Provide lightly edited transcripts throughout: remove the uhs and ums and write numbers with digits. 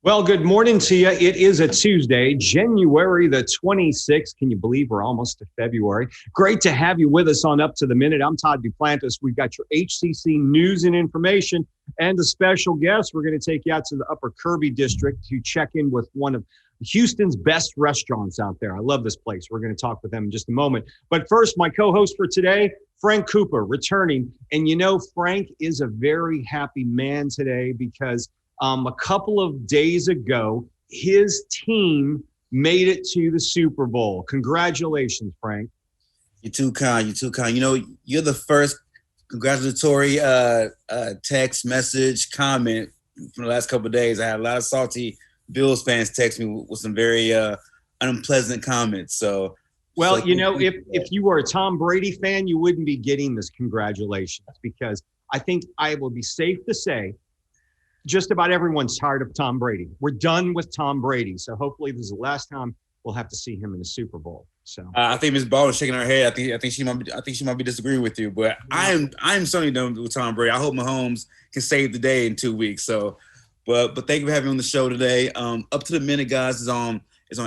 Well, good morning to you. It is a Tuesday, January the 26th. Can you believe we're almost to February? Great to have you with us on Up to the Minute. I'm Todd Duplantis. We've got your HCC news and information and a special guest. We're going to take you out to the Upper Kirby district to check in with one of Houston's best restaurants out there. I love this place. We're going to talk with them in just a moment. But first, my co-host for today, Frank Cooper, returning. And you know, Frank is a very happy man today because a couple of days ago, his team made it to the Super Bowl. Congratulations, Frank. You're too kind. You're too kind. You know, you're the first congratulatory text, message, comment from the last couple of days. I had a lot of salty Bills fans text me with some very unpleasant comments. Well, you know, if you were a Tom Brady fan, you wouldn't be getting this congratulations because I think I will be safe to say just about everyone's tired of Tom Brady. We're done with Tom Brady. So hopefully this is the last time we'll have to see him in the Super Bowl. So I think Ms. Baldwin shaking her head. I think she might be disagreeing with you, but I'm certainly done with Tom Brady. I hope Mahomes can save the day in 2 weeks. But thank you for having me on the show today. Up to the Minute, guys, is on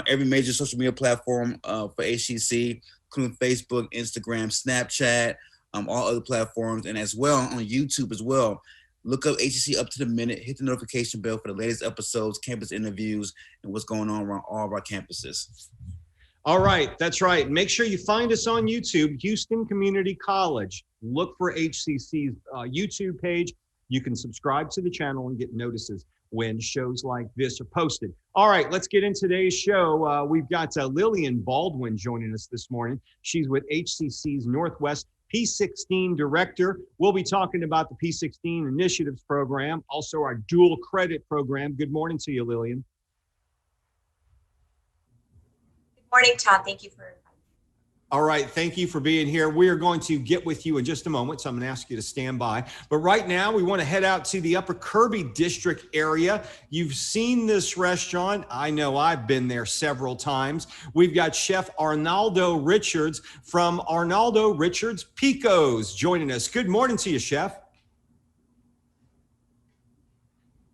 every major social media platform for HCC, including Facebook, Instagram, Snapchat, all other platforms, and as well on YouTube as well. Look up HCC Up to the Minute. Hit the notification bell for the latest episodes, campus interviews, and what's going on around all of our campuses. All right. That's right. Make sure you find us on YouTube, Houston Community College. Look for HCC's YouTube page. You can subscribe to the channel and get notices when shows like this are posted. All right, let's get in today's show. We've got Lillian Baldwin joining us this morning. She's with HCC's Northwest P16 director. We'll be talking about the P16 Initiatives Program, also our dual credit program. Good morning to you, Lillian. Good morning, Todd. Thank you for inviting me. All right, thank you for being here. We are going to get with you in just a moment, so I'm going to ask you to stand by. But right now, we want to head out to the Upper Kirby district area. You've seen this restaurant. I know I've been there several times. We've got Chef Arnaldo Richards from Arnaldo Richards Pico's joining us. Good morning to you, Chef.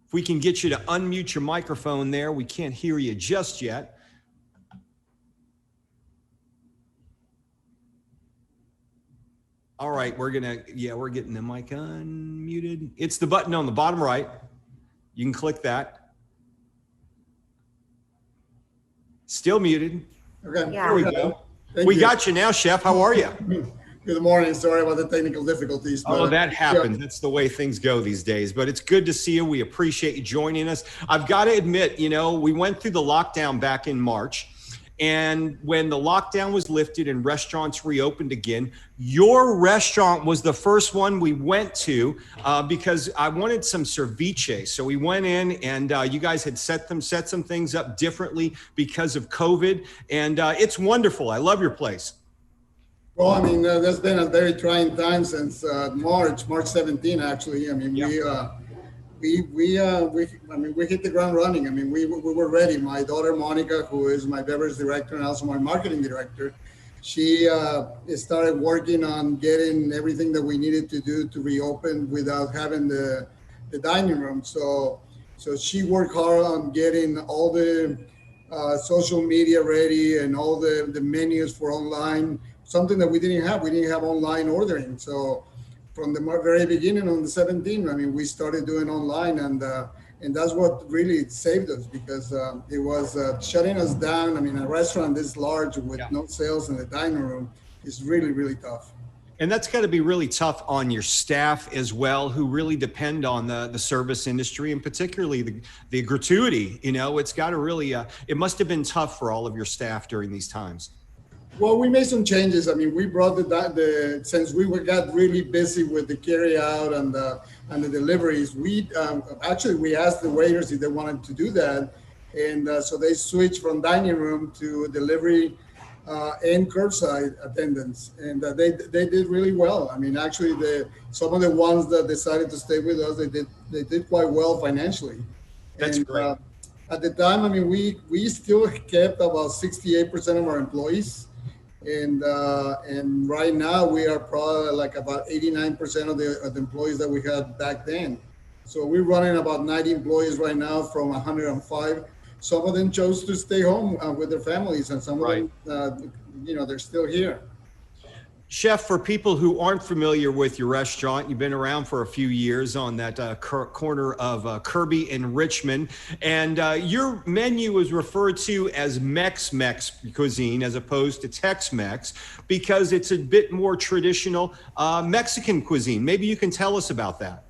If we can get you to unmute your microphone there, we can't hear you just yet. All right, we're getting the mic unmuted. It's the button on the bottom right. You can click that. Still muted. Okay. Yeah. There we go. We got you now, Chef. How are you? Good morning. Sorry about the technical difficulties. Oh, that happens. Yeah. That's the way things go these days. But it's good to see you. We appreciate you joining us. I've got to admit, you know, we went through the lockdown back in March. And when the lockdown was lifted and restaurants reopened again, your restaurant was the first one we went to because I wanted some ceviche. So we went in and you guys had set some things up differently because of COVID. And it's wonderful. I love your place. Well, I mean, there's been a very trying time since March 17, actually. I mean, yep. We hit the ground running. I mean, we were ready. My daughter, Monica, who is my beverage director and also my marketing director, she started working on getting everything that we needed to do to reopen without having the dining room. So she worked hard on getting all the social media ready and all the menus for online, something that we didn't have. We didn't have online ordering. So from the very beginning on the 17th, I mean, we started doing online, and that's what really saved us because it was shutting us down. I mean, a restaurant this large with no sales in the dining room is really, really tough. And that's got to be really tough on your staff as well, who really depend on the service industry and particularly the gratuity. You know, it's got to really, it must have been tough for all of your staff during these times. Well, we made some changes. I mean, we brought since we got really busy with the carry out and the deliveries, we asked the waiters if they wanted to do that. And so they switched from dining room to delivery and curbside attendance. And they did really well. I mean, actually some of the ones that decided to stay with us, they did quite well financially. That's great. At the time, I mean, we still kept about 68% of our employees. And right now we are probably like about 89% of the employees that we had back then. So we're running about 90 employees right now from 105. Some of them chose to stay home with their families, and some of them, they're still here. Chef, for people who aren't familiar with your restaurant, you've been around for a few years on that corner of Kirby and Richmond, and your menu is referred to as Mex-Mex cuisine as opposed to Tex-Mex because it's a bit more traditional Mexican cuisine. Maybe you can tell us about that.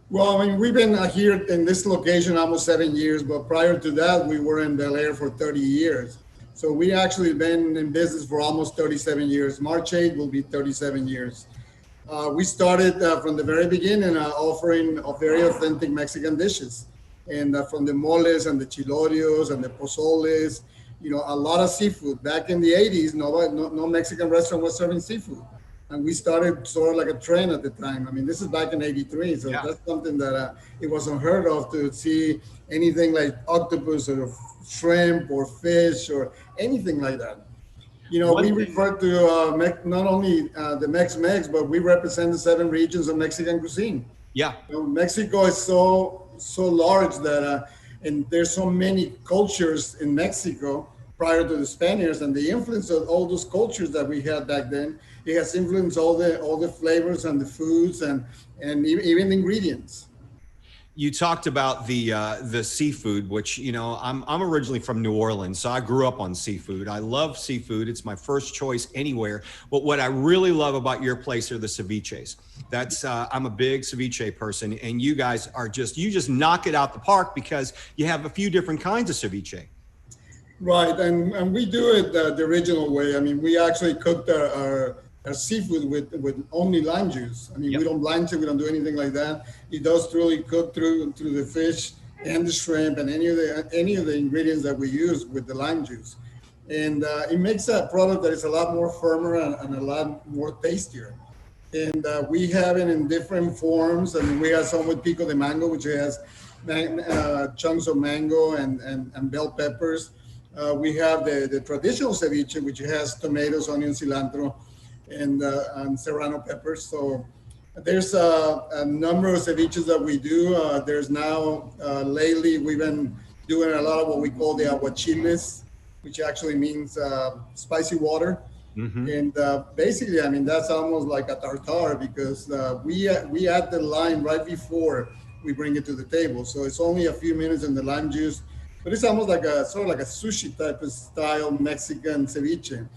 Well, I mean, we've been here in this location almost 7 years, but prior to that, we were in Bel Air for 30 years. So we actually been in business for almost 37 years. March 8th will be 37 years. We started from the very beginning offering very authentic Mexican dishes. And from the moles and the chilorios and the pozoles, a lot of seafood. Back in the 80s, no Mexican restaurant was serving seafood. And we started sort of like a trend at the time. I mean, this is back in 83. So that's something that it was unheard of to see anything like octopus or shrimp or fish or anything like that. We refer to not only the Mex-Mex, but we represent the 7 regions of Mexican cuisine. Yeah. Mexico is so large that, and there's so many cultures in Mexico prior to the Spaniards, and the influence of all those cultures that we had back then, it has influenced all the flavors and the foods and even the ingredients. You talked about the seafood, which, I'm originally from New Orleans, so I grew up on seafood. I love seafood. It's my first choice anywhere. But what I really love about your place are the ceviches. I'm a big ceviche person, and you guys you just knock it out the park because you have a few different kinds of ceviche. Right, and we do it the original way. I mean, we actually cooked our seafood with only lime juice. I mean, we don't blanch it, we don't do anything like that. It does truly cook through the fish and the shrimp and any of the ingredients that we use with the lime juice. And it makes a product that is a lot more firmer and a lot more tastier. And we have it in different forms. I mean, we have some with pico de mango, which has chunks of mango and bell peppers. We have the traditional ceviche, which has tomatoes, onion, cilantro, and serrano peppers. So there's a number of ceviches that we do. There's now, lately, we've been doing a lot of what we call the aguachiles, which actually means spicy water. Mm-hmm. And basically, I mean, that's almost like a tartare because we add the lime right before we bring it to the table. So it's only a few minutes in the lime juice, but it's almost like a sort of like a sushi type of style Mexican ceviche.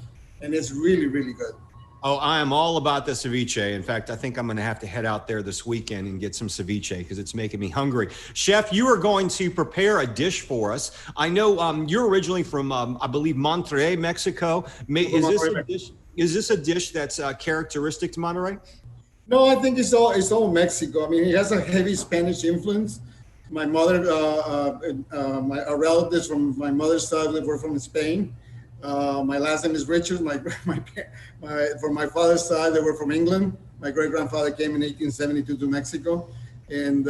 And it's really, really good. Oh, I am all about the ceviche. In fact, I think I'm going to have to head out there this weekend and get some ceviche because it's making me hungry. Chef, you are going to prepare a dish for us. I know you're originally from, I believe, Monterrey, Mexico. Is this a dish that's characteristic to Monterrey? No, I think it's all Mexico. I mean, it has a heavy Spanish influence. My mother, our relatives from my mother's side were from Spain. My last name is Richards. From my father's side, they were from England. My great-grandfather came in 1872 to Mexico. And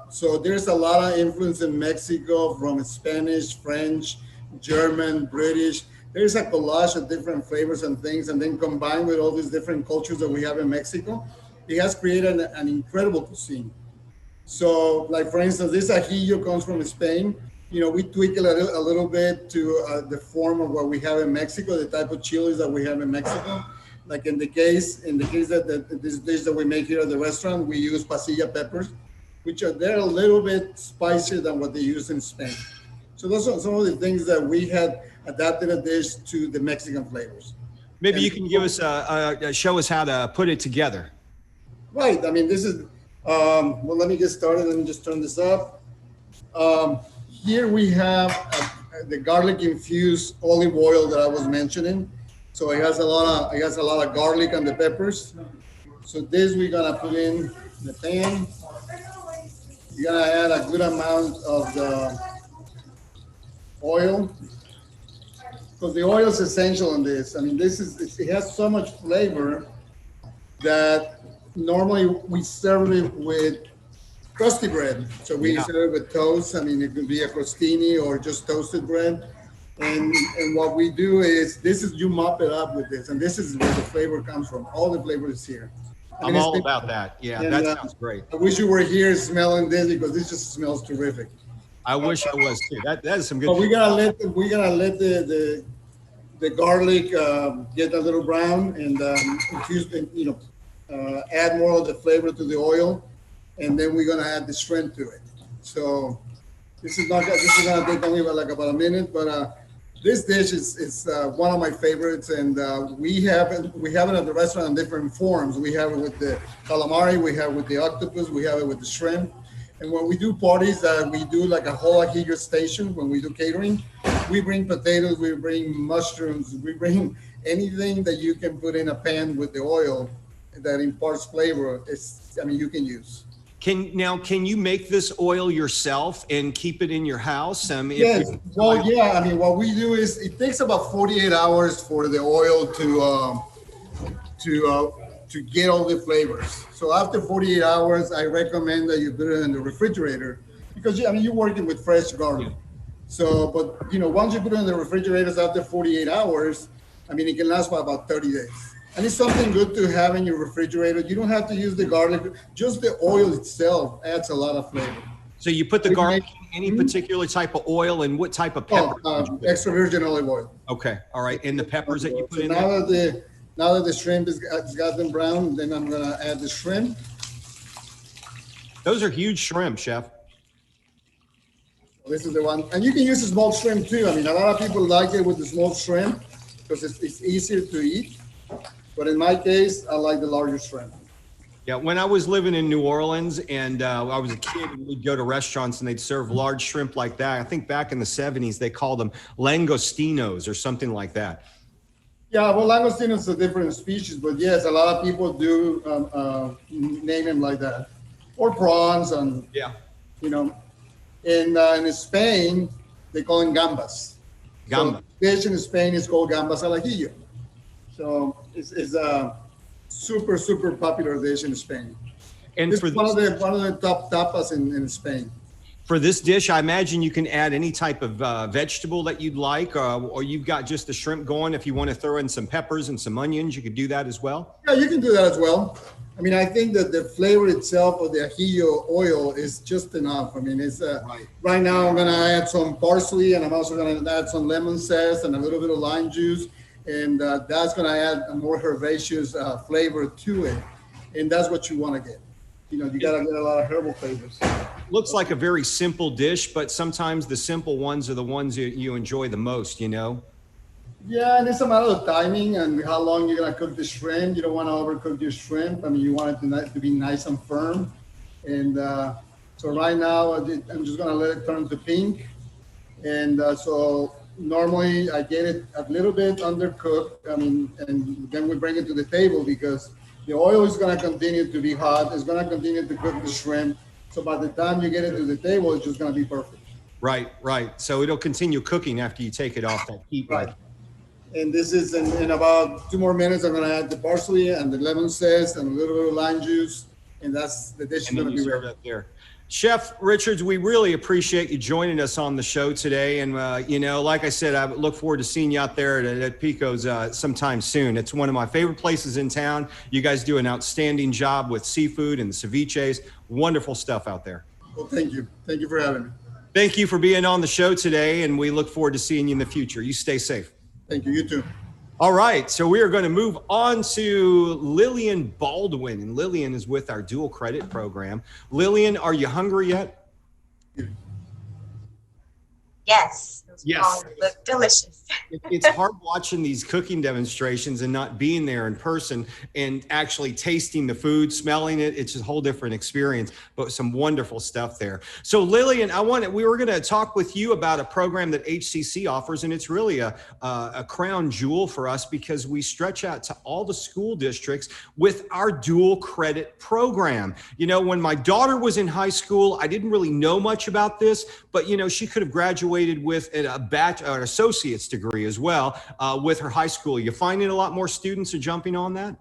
so there's a lot of influence in Mexico from Spanish, French, German, British. There's a collage of different flavors and things. And then combined with all these different cultures that we have in Mexico, it has created an incredible cuisine. So like, for instance, this Ajillo comes from Spain. We tweak it a little bit to the form of what we have in Mexico, the type of chilies that we have in Mexico. Like in the case that this dish that we make here at the restaurant, we use pasilla peppers, which they're a little bit spicier than what they use in Spain. So those are some of the things that we had adapted a dish to the Mexican flavors. Maybe you can give us show us how to put it together. Right. I mean, this is well. Let me get started. Let me just turn this up. Here we have the garlic infused olive oil that I was mentioning. So it has a lot of garlic and the peppers. So this we're gonna put in the pan. You're gonna add a good amount of the oil because the oil is essential in this. I mean, it has so much flavor that normally we serve it with crusty bread. So we serve it with toast. I mean, it could be a crostini or just toasted bread. And what we do is you mop it up with this, and this is where the flavor comes from. All the flavor is here. I I'm mean, all about that. Yeah, and, that sounds great. I wish you were here smelling this because this just smells terrific. I wish I was too. That is some good. But we gotta let the garlic get a little brown and infuse, and, add more of the flavor to the oil, and then we're gonna add the shrimp to it. So this is gonna take only about a minute, but this dish is one of my favorites, and we have it at the restaurant in different forms. We have it with the calamari, we have it with the octopus, we have it with the shrimp. And when we do parties, we do like a whole Ajillo station. When we do catering, we bring potatoes, we bring mushrooms, we bring anything that you can put in a pan with the oil that imparts flavor. You can use. Can you make this oil yourself and keep it in your house? Yes. What we do is it takes about 48 hours for the oil to get all the flavors. So after 48 hours, I recommend that you put it in the refrigerator because you're working with fresh garlic. So, but once you put it in the refrigerators after 48 hours, it can last for about 30 days. And it's something good to have in your refrigerator. You don't have to use the garlic; just the oil itself adds a lot of flavor. So you put the garlic in any particular type of oil, and what type of pepper? Extra virgin olive oil. Okay, all right. And the peppers that you put in there? Now that the shrimp has gotten brown, then I'm gonna add the shrimp. Those are huge shrimp, Chef. This is the one, and you can use a small shrimp too. A lot of people like it with the small shrimp because it's easier to eat. But in my case, I like the larger shrimp. Yeah, when I was living in New Orleans and I was a kid, and we'd go to restaurants and they'd serve large shrimp like that. I think back in the 70s, they called them langostinos or something like that. Yeah, well, langostino is a different species, but yes, a lot of people do name them like that, or prawns, and in Spain they call them gambas. Gambas. So dish in Spain is called gambas al ajillo. So it's a super popular dish in Spain. And it's one of the top tapas in Spain. For this dish, I imagine you can add any type of vegetable that you'd like, or you've got just the shrimp going. If you want to throw in some peppers and some onions, you could do that as well. Yeah, you can do that as well. I think that the flavor itself of the ajillo oil is just enough. Right now I'm going to add some parsley, and I'm also going to add some lemon zest and a little bit of lime juice. And that's going to add a more herbaceous flavor to it. And that's what you want to get. You got to get a lot of herbal flavors. Looks like a very simple dish, but sometimes the simple ones are the ones you enjoy the most, Yeah, and it's a matter of timing and how long you're going to cook the shrimp. You don't want to overcook your shrimp. You want it to be nice and firm. And so right now, I'm just going to let it turn to pink. And so normally I get it a little bit undercooked. And then we bring it to the table because the oil is going to continue to be hot. It's going to continue to cook the shrimp. So by the time you get it to the table, it's just going to be perfect. Right. So it'll continue cooking after you take it off that heat. Right. And this is in about 2 more minutes. I'm going to add the parsley and the lemon zest and a little bit of lime juice. And that's the dish is going to be ready. Up there. Chef Richards, we really appreciate you joining us on the show today. And, like I said, I look forward to seeing you out there at Pico's sometime soon. It's one of my favorite places in town. You guys do an outstanding job with seafood and the ceviches. Wonderful stuff out there. Well, thank you. Thank you for having me. Thank you for being on the show today, and we look forward to seeing you in the future. You stay safe. Thank you. You too. All right, so we are going to move on to Lillian Baldwin, and Lillian is with our dual credit program. Lillian, are you hungry yet? Yes. Yes. Look delicious. It's hard watching these cooking demonstrations and not being there in person and actually tasting the food, smelling it. It's a whole different experience, but some wonderful stuff there. So Lillian, we were going to talk with you about a program that HCC offers, and it's really a crown jewel for us because we stretch out to all the school districts with our dual credit program. When my daughter was in high school, I didn't really know much about this, but she could have graduated with an associate's degree as well with her high school. You finding a lot more students are jumping on that?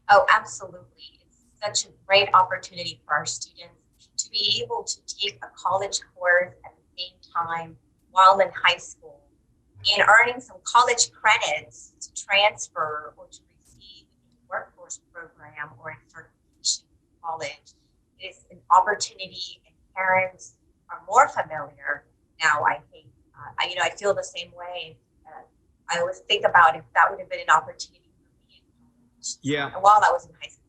Oh, absolutely. It's such a great opportunity for our students to be able to take a college course at the same time while in high school and earning some college credits to transfer or to receive in the workforce course program or a certification college. It is an opportunity, and parents are more familiar now. I think, I feel the same way. I always think about if that would have been an opportunity for me in college. Yeah. While I was in high school.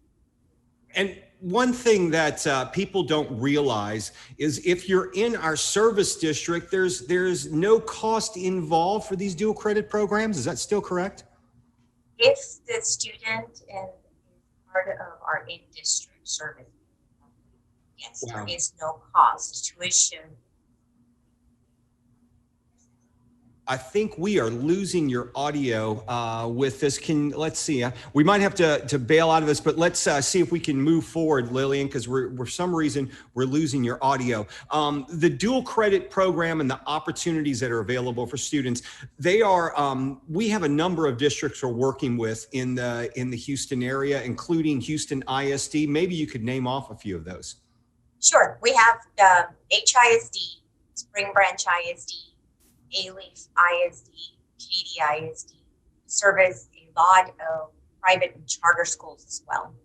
And one thing that people don't realize is if you're in our service district, there's no cost involved for these dual credit programs. Is that still correct? If the student is part of our in-district service, yes, Wow. there is no cost. Tuition. I think we are losing your audio with this. Let's see. We might have to bail out of this, but let's see if we can move forward, Lillian, because for some reason we're losing your audio. The dual credit program and the opportunities that are available for students, they are. We have a number of districts we're working with in the Houston area, including Houston ISD. Maybe you could name off a few of those. Sure, we have HISD, Spring Branch ISD. A-Leaf ISD, Katy ISD, service a lot of private and charter schools as well.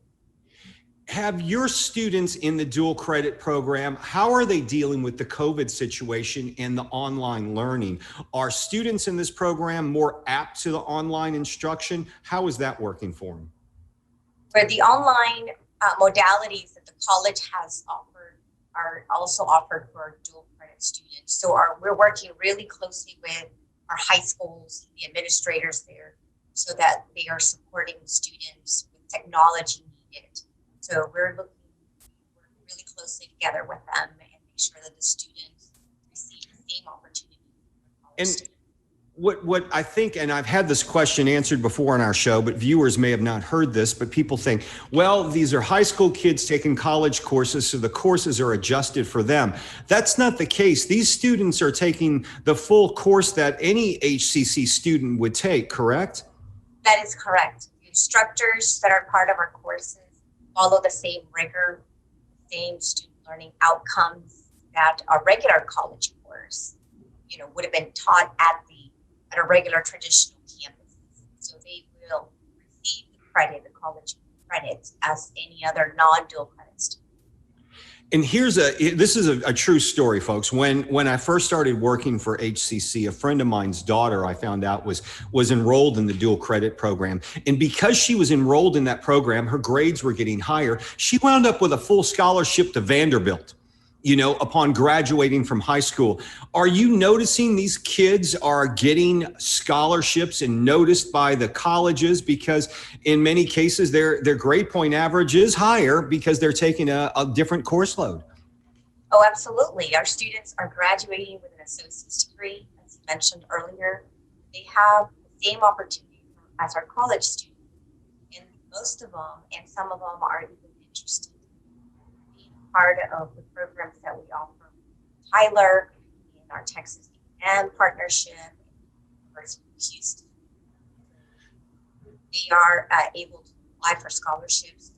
Have your students in the dual credit program, how are they dealing with the COVID situation and the online learning? Are students in this program more apt to the online instruction? How is that working for them? For the online modalities that the college has offered are also offered for dual credit students. So we're working really closely with our high schools, the administrators there, so that they are supporting students with technology needed. So we're working really closely together with them and make sure that the students receive the same opportunity. And what I think, and I've had this question answered before on our show, but viewers may have not heard this, but people think, well, these are high school kids taking college courses, so the courses are adjusted for them. That's not the case. These students are taking the full course that any HCC student would take, correct? That is correct. The instructors that are part of our courses follow the same rigor, same student learning outcomes that a regular college course, would have been taught at a regular traditional campus. So they will receive the credit, the college credit, as any other non-dual credit student. And this is a true story, folks. When I first started working for HCC, a friend of mine's daughter, I found out was enrolled in the dual credit program. And because she was enrolled in that program, her grades were getting higher. She wound up with a full scholarship to Vanderbilt, upon graduating from high school. Are you noticing these kids are getting scholarships and noticed by the colleges? Because in many cases, their grade point average is higher because they're taking a different course load. Oh, absolutely. Our students are graduating with an associate's degree, as you mentioned earlier. They have the same opportunity as our college students. And most of them, and some of them are even interested part of the programs that we offer. Tyler, in our Texas A&M partnership, University of Houston, they are able to apply for scholarships,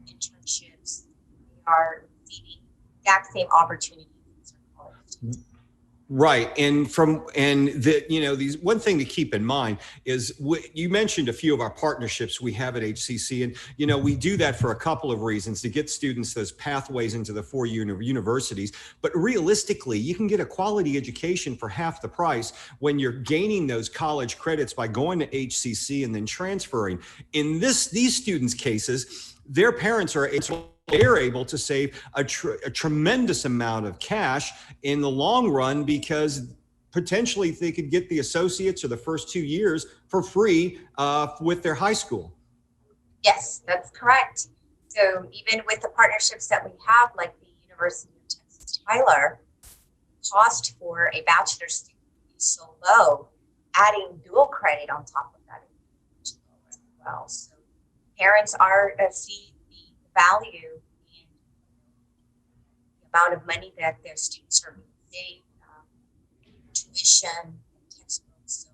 internships. They are receiving the exact same opportunities as our college students. Right. And these one thing to keep in mind is you mentioned a few of our partnerships we have at HCC. And, we do that for a couple of reasons to get students those pathways into the 4 universities. But realistically, you can get a quality education for half the price when you're gaining those college credits by going to HCC and then transferring. In these students' cases, their parents are they're able to save a tremendous amount of cash in the long run because potentially they could get the associates or the first 2 years for free with their high school. Yes, that's correct. So even with the partnerships that we have, like the University of Texas Tyler, cost for a bachelor's student is so low, adding dual credit on top of that is low as well. So parents are see the value in the amount of money that their students are being saved, tuition, and textbooks. So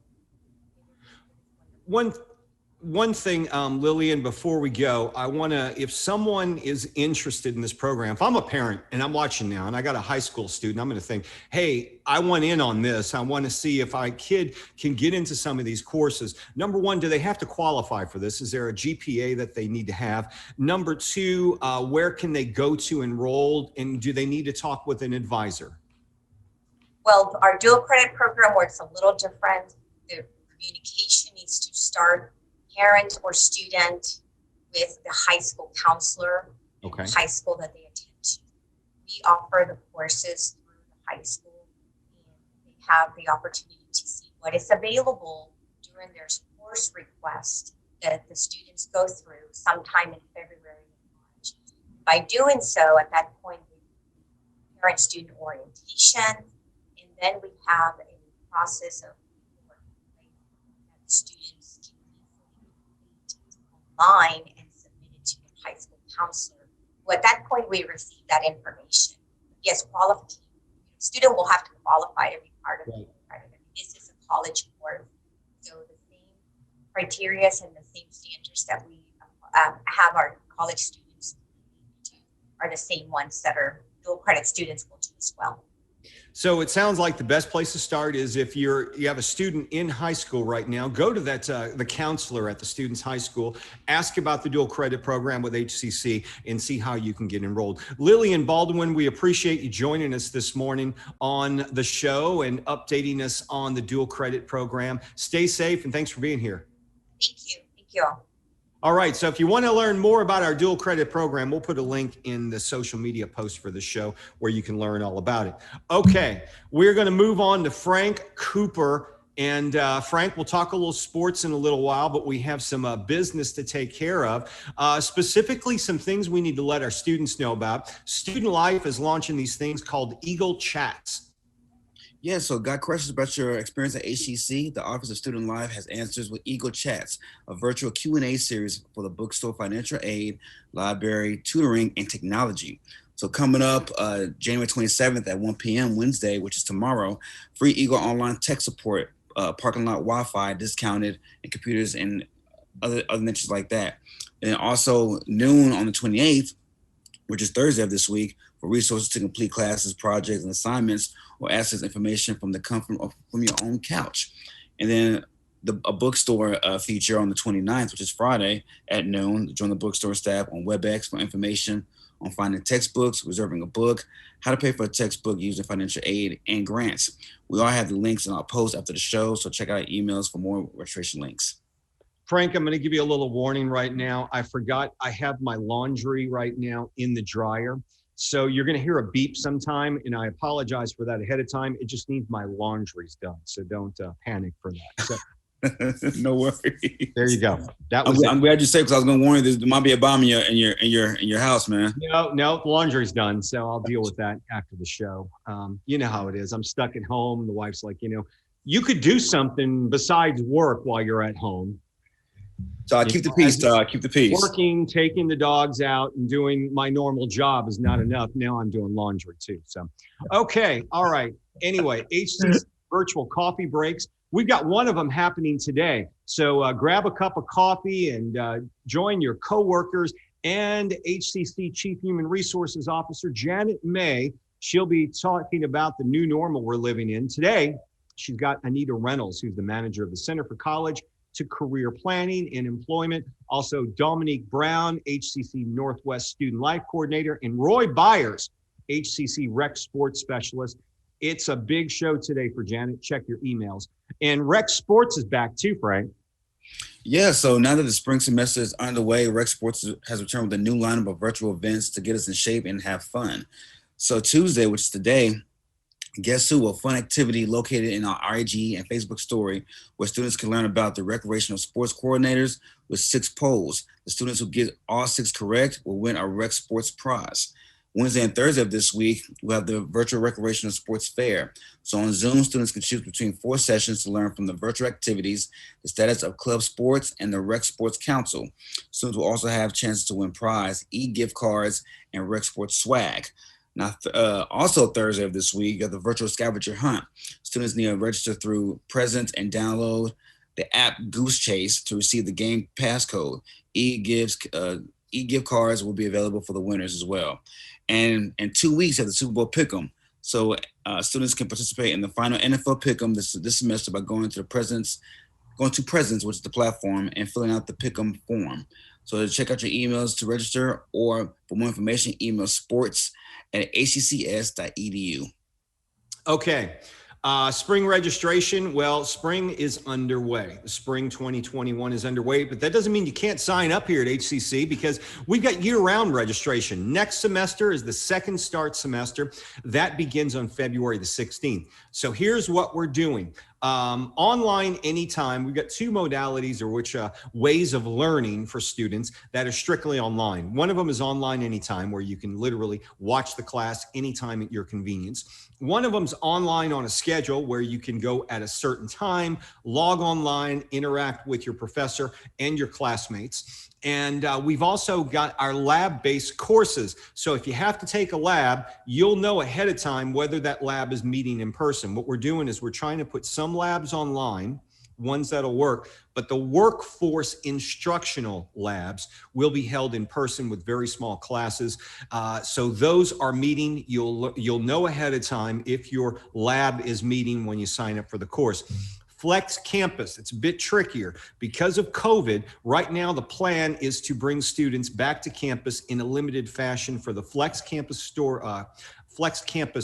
one thing, Lillian, before we go, I want to, if someone is interested in this program, if I'm a parent and I'm watching now and I got a high school student, I'm going to think, hey, I want in on this. I want to see if my kid can get into some of these courses. Number one, do they have to qualify for this? Is there a GPA that they need to have? Number two, where can they go to enroll? And do they need to talk with an advisor? Well, our dual credit program works a little different. The communication needs to start parent or student with the high school counselor, okay, high school that they attend to. We offer the courses through the high school, and they have the opportunity to see what is available during their course request that the students go through sometime in February and March. By doing so, at that point, we do parent-student orientation, and then we have a process of that the students can easily complete online and submit it to the high school counselor. Well, at that point, we receive that information. Yes, qualification. Student will have to qualify to be part of the credit. This is a college course, so the same criteria and the same standards that we have our college students do are the same ones that our dual credit students will do as well. So it sounds like the best place to start is if you have a student in high school right now, go to that the counselor at the student's high school, ask about the dual credit program with HCC and see how you can get enrolled. Lillian Baldwin, we appreciate you joining us this morning on the show and updating us on the dual credit program. Stay safe and thanks for being here. Thank you. Thank you all. All right, so if you want to learn more about our dual credit program, we'll put a link in the social media post for the show where you can learn all about it. Okay, we're going to move on to Frank Cooper. And Frank, we'll talk a little sports in a little while, but we have some business to take care of. Specifically, some things we need to let our students know about. Student Life is launching these things called Eagle Chats. Yeah, so got questions about your experience at HCC? The Office of Student Life has answers with Eagle Chats, a virtual Q&A series for the bookstore, financial aid, library, tutoring, and technology. So coming up January 27th at 1 p.m. Wednesday, which is tomorrow, free Eagle online tech support, parking lot Wi-Fi discounted, and computers and other niches like that. And also noon on the 28th, which is Thursday of this week, for resources to complete classes, projects, and assignments, or access information from the comfort from your own couch. And then a bookstore feature on the 29th, which is Friday at noon. Join the bookstore staff on WebEx for information on finding textbooks, reserving a book, how to pay for a textbook using financial aid, and grants. We all have the links in our post after the show, so check out our emails for more registration links. Frank, I'm going to give you a little warning right now. I forgot I have my laundry right now in the dryer. So you're going to hear a beep sometime, and I apologize for that ahead of time. It just means my laundry's done, so don't panic for that. So, no worries. There you go. That was. I'm glad you said, because I was going to warn you there might be a bomb in your house, man. No, the laundry's done, so I'll deal with that after the show. You know how it is. I'm stuck at home. The wife's like, you could do something besides work while you're at home. So I keep the peace, Todd. Keep the peace. Working, taking the dogs out, and doing my normal job is not enough. Now I'm doing laundry too. So, okay, all right. Anyway, HCC virtual coffee breaks. We've got one of them happening today. So grab a cup of coffee and join your coworkers and HCC Chief Human Resources Officer Janet May. She'll be talking about the new normal we're living in. Today, she's got Anita Reynolds, who's the manager of the Center for College to Career Planning and Employment. Also, Dominique Brown, HCC Northwest Student Life Coordinator, and Roy Byers, HCC Rec Sports Specialist. It's a big show today for Janet. Check your emails. And Rec Sports is back too, Frank. Yeah, so now that the spring semester is underway, Rec Sports has returned with a new lineup of virtual events to get us in shape and have fun. So Tuesday, which is today, Guess Who, a fun activity located in our IG and Facebook story where students can learn about the recreational sports coordinators with 6 polls. The students who get all 6 correct will win a Rec Sports prize. Wednesday and Thursday of this week, we'll have the virtual recreational sports fair. So on Zoom, students can choose between 4 sessions to learn from the virtual activities, the status of club sports, and the Rec Sports Council. Students will also have chances to win prize, e-gift cards, and Rec Sports swag. Now, also Thursday of this week, you got the virtual scavenger hunt. Students need to register through Present and download the app Goose Chase to receive the game passcode. E-gift cards will be available for the winners as well. And in 2 weeks at the Super Bowl Pick'em, so students can participate in the final NFL Pick'em this semester by going to Presence, which is the platform, and filling out the Pick'em form. So check out your emails to register, or for more information, email sports@hccs.edu. Okay. Spring registration, well, spring is underway. The spring 2021 is underway, but that doesn't mean you can't sign up here at HCC, because we've got year-round registration. Next semester is the second start semester. That begins on February the 16th. So here's what we're doing. Online anytime. We've got two modalities, or ways of learning for students that are strictly online. One of them is online anytime, where you can literally watch the class anytime at your convenience. One of them's online on a schedule, where you can go at a certain time, log online, interact with your professor and your classmates. And we've also got our lab-based courses. So if you have to take a lab, you'll know ahead of time whether that lab is meeting in person. What we're doing is we're trying to put some labs online, ones that'll work, but the workforce instructional labs will be held in person with very small classes. So those are meeting. You'll know ahead of time if your lab is meeting when you sign up for the course. Flex Campus, it's a bit trickier. Because of COVID, right now the plan is to bring students back to campus in a limited fashion for the Flex Campus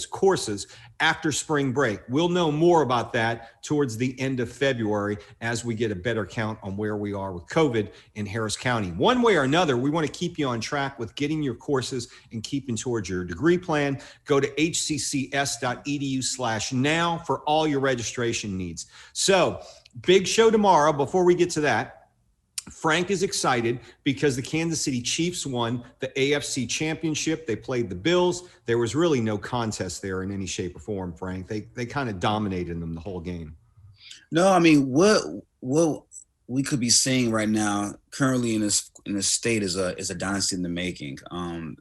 courses after spring break. We'll know more about that towards the end of February as we get a better count on where we are with COVID in Harris County. One way or another, we want to keep you on track with getting your courses and keeping towards your degree plan. Go to hccs.edu/now for all your registration needs. So, big show tomorrow. Before we get to that, Frank is excited because the Kansas City Chiefs won the AFC Championship. They played the Bills. There was really no contest there in any shape or form, Frank. They kind of dominated them the whole game. No, I mean, what we could be seeing right now, currently in this state, is a dynasty in the making.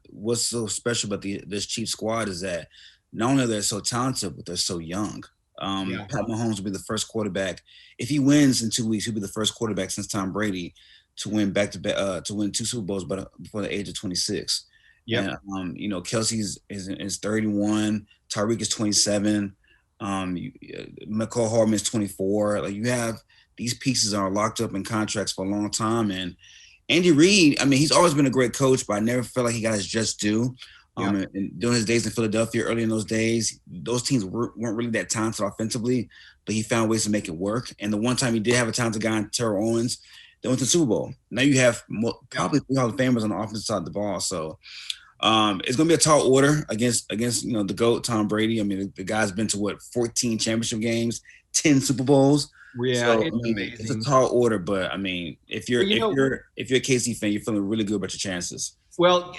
What's so special about this Chiefs squad is that not only are they so talented, but they're so young. Pat Mahomes will be the first quarterback. If he wins in 2 weeks, he'll be the first quarterback since Tom Brady to win to win 2 Super Bowls before the age of 26. Yeah. Kelsey's is 31. Tyreek is 27. McCall Hardman is 24. Like, you have these pieces are locked up in contracts for a long time. And Andy Reid, I mean, he's always been a great coach, but I never felt like he got his just due. And during his days in Philadelphia, early in those days, those teams weren't really that talented offensively, but he found ways to make it work. And the one time he did have a talented guy in Terrell Owens, they went to the Super Bowl. Now you have probably 3 Hall of Famers on the offensive side of the ball. So it's going to be a tall order against the GOAT, Tom Brady. I mean, the guy's been to 14 championship games, 10 Super Bowls. Yeah, so, it's amazing. It's a tall order, but I mean, if you're a KC fan, you're feeling really good about your chances. Well,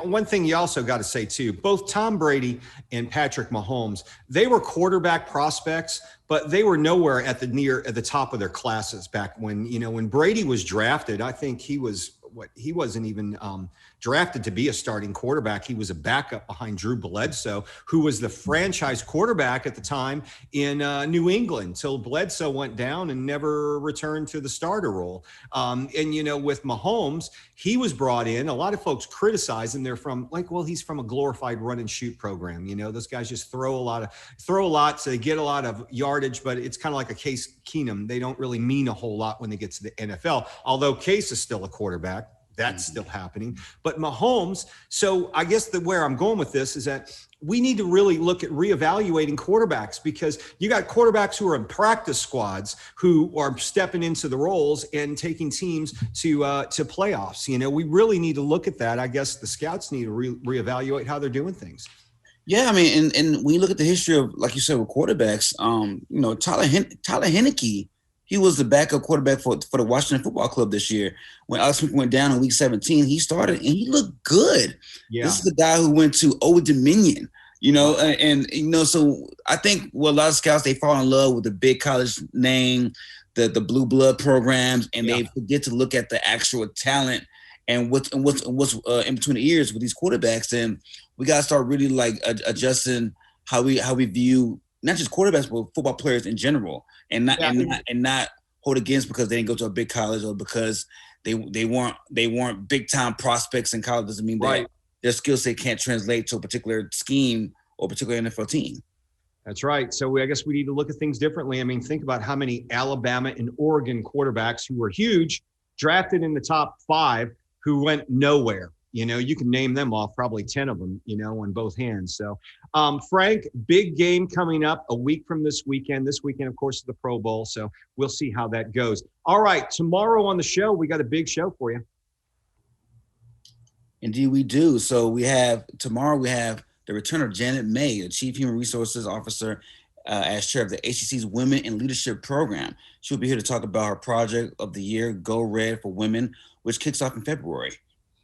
one thing you also got to say too, both Tom Brady and Patrick Mahomes, they were quarterback prospects, but they were nowhere at the top of their classes back when Brady was drafted. I think he wasn't even drafted to be a starting quarterback. He was a backup behind Drew Bledsoe, who was the franchise quarterback at the time in New England, till Bledsoe went down and never returned to the starter role. With Mahomes, he was brought in. A lot of folks criticize him. They're he's from a glorified run and shoot program. Those guys just throw a lot, so they get a lot of yardage, but it's kind of like a Case Keenum. They don't really mean a whole lot when they get to the NFL, although Case is still a quarterback. That's still happening. But Mahomes, so I guess where I'm going with this is that we need to really look at reevaluating quarterbacks, because you got quarterbacks who are in practice squads who are stepping into the roles and taking teams to playoffs. We really need to look at that. I guess the scouts need to reevaluate how they're doing things. Yeah, I mean, and when you look at the history of, like you said, with quarterbacks, Tyler Heineke, he was the backup quarterback for the Washington Football Club this year. When Alex Smith went down in week 17, he started and he looked good. Yeah. This is the guy who went to Old Dominion, so I think a lot of scouts, they fall in love with the big college name, the blue blood programs, and they forget to look at the actual talent and what's in between the ears with these quarterbacks. And we got to start really adjusting how we view not just quarterbacks, but football players in general, and not hold against because they didn't go to a big college or because they weren't big time prospects in college doesn't mean that their skill set can't translate to a particular scheme or a particular NFL team. That's right. So I guess we need to look at things differently. I mean, think about how many Alabama and Oregon quarterbacks who were huge, drafted in the top 5, who went nowhere. You know, you can name them off, probably 10 of them, you know, on both hands. So, Frank, big game coming up a week from this weekend. This weekend, of course, is the Pro Bowl. So we'll see how that goes. All right. Tomorrow on the show, we got a big show for you. Indeed, we do. So tomorrow we have the return of Janet May, the Chief Human Resources Officer as chair of the HCC's Women in Leadership Program. She'll be here to talk about her project of the year, Go Red for Women, which kicks off in February.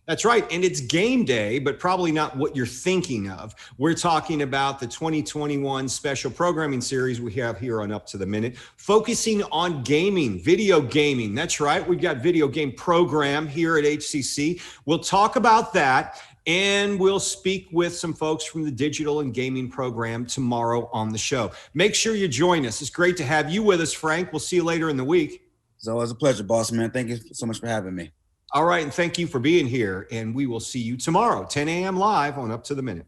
That's right. And it's game day, but probably not what you're thinking of. We're talking about the 2021 special programming series we have here on Up to the Minute, focusing on gaming, video gaming. That's right. We've got video game program here at HCC. We'll talk about that, and we'll speak with some folks from the digital and gaming program tomorrow on the show. Make sure you join us. It's great to have you with us, Frank. We'll see you later in the week. It's always a pleasure, boss man. Thank you so much for having me. All right, and thank you for being here, and we will see you tomorrow, 10 a.m. live on Up to the Minute.